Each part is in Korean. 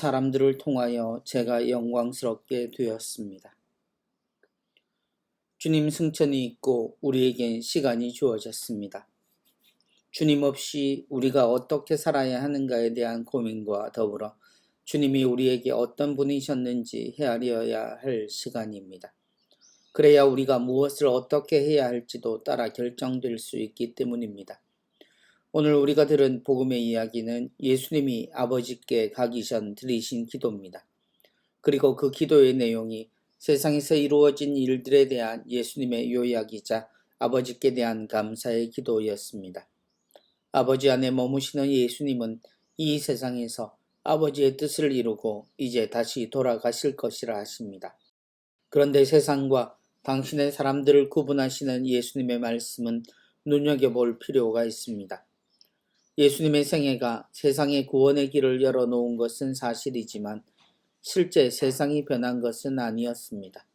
사람들을 통하여 제가 영광스럽게 되었습니다. 주님 승천이 있고 우리에겐 시간이 주어졌습니다. 주님 없이 우리가 어떻게 살아야 하는가에 대한 고민과 더불어 주님이 우리에게 어떤 분이셨는지 헤아려야 할 시간입니다. 그래야 우리가 무엇을 어떻게 해야 할지도 따라 결정될 수 있기 때문입니다. 오늘 우리가 들은 복음의 이야기는 예수님이 아버지께 가기 전 드리신 기도입니다. 그리고 그 기도의 내용이 세상에서 이루어진 일들에 대한 예수님의 요약이자 아버지께 대한 감사의 기도였습니다. 아버지 안에 머무시는 예수님은 이 세상에서 아버지의 뜻을 이루고 이제 다시 돌아가실 것이라 하십니다. 그런데 세상과 당신의 사람들을 구분하시는 예수님의 말씀은 눈여겨볼 필요가 있습니다. 예수님의 생애가 세상의 구원의 길을 열어놓은 것은 사실이지만 실제 세상이 변한 것은 아니었습니다.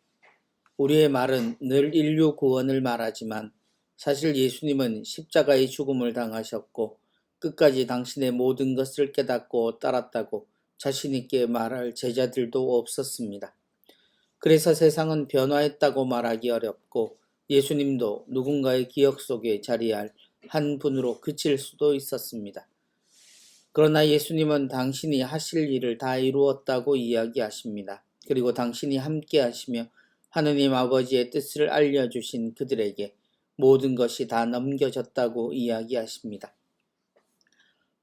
우리의 말은 늘 인류 구원을 말하지만 사실 예수님은 십자가의 죽음을 당하셨고 끝까지 당신의 모든 것을 깨닫고 따랐다고 자신있게 말할 제자들도 없었습니다. 그래서 세상은 변화했다고 말하기 어렵고 예수님도 누군가의 기억 속에 자리할 한 분으로 그칠 수도 있었습니다. 그러나 예수님은 당신이 하실 일을 다 이루었다고 이야기하십니다. 그리고 당신이 함께 하시며 하느님 아버지의 뜻을 알려주신 그들에게 모든 것이 다 넘겨졌다고 이야기하십니다.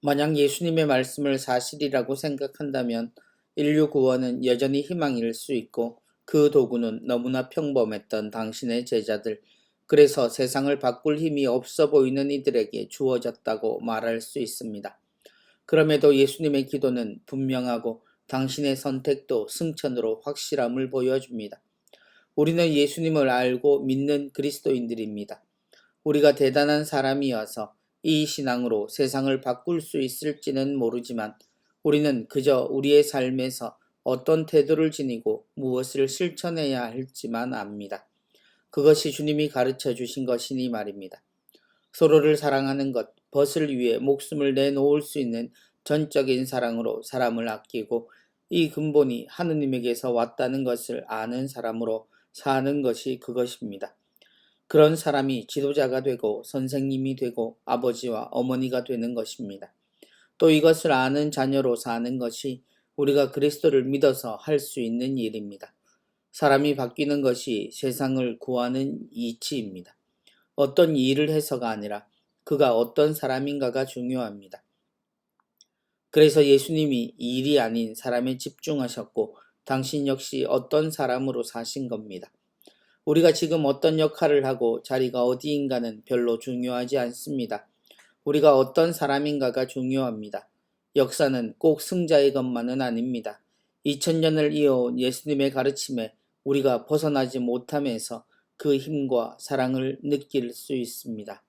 만약 예수님의 말씀을 사실이라고 생각한다면 인류 구원은 여전히 희망일 수 있고 그 도구는 너무나 평범했던 당신의 제자들, 그래서 세상을 바꿀 힘이 없어 보이는 이들에게 주어졌다고 말할 수 있습니다. 그럼에도 예수님의 기도는 분명하고 당신의 선택도 승천으로 확실함을 보여줍니다. 우리는 예수님을 알고 믿는 그리스도인들입니다. 우리가 대단한 사람이어서 이 신앙으로 세상을 바꿀 수 있을지는 모르지만 우리는 그저 우리의 삶에서 어떤 태도를 지니고 무엇을 실천해야 할지만 압니다. 그것이 주님이 가르쳐 주신 것이니 말입니다. 서로를 사랑하는 것, 벗을 위해 목숨을 내놓을 수 있는 전적인 사랑으로 사람을 아끼고 이 근본이 하느님에게서 왔다는 것을 아는 사람으로 사는 것이 그것입니다. 그런 사람이 지도자가 되고 선생님이 되고 아버지와 어머니가 되는 것입니다. 또 이것을 아는 자녀로 사는 것이 우리가 그리스도를 믿어서 할 수 있는 일입니다. 사람이 바뀌는 것이 세상을 구하는 이치입니다. 어떤 일을 해서가 아니라 그가 어떤 사람인가가 중요합니다. 그래서 예수님이 일이 아닌 사람에 집중하셨고 당신 역시 어떤 사람으로 사신 겁니다. 우리가 지금 어떤 역할을 하고 자리가 어디인가는 별로 중요하지 않습니다. 우리가 어떤 사람인가가 중요합니다. 역사는 꼭 승자의 것만은 아닙니다. 2000년을 이어온 예수님의 가르침에 우리가 벗어나지 못하면서 그 힘과 사랑을 느낄 수 있습니다.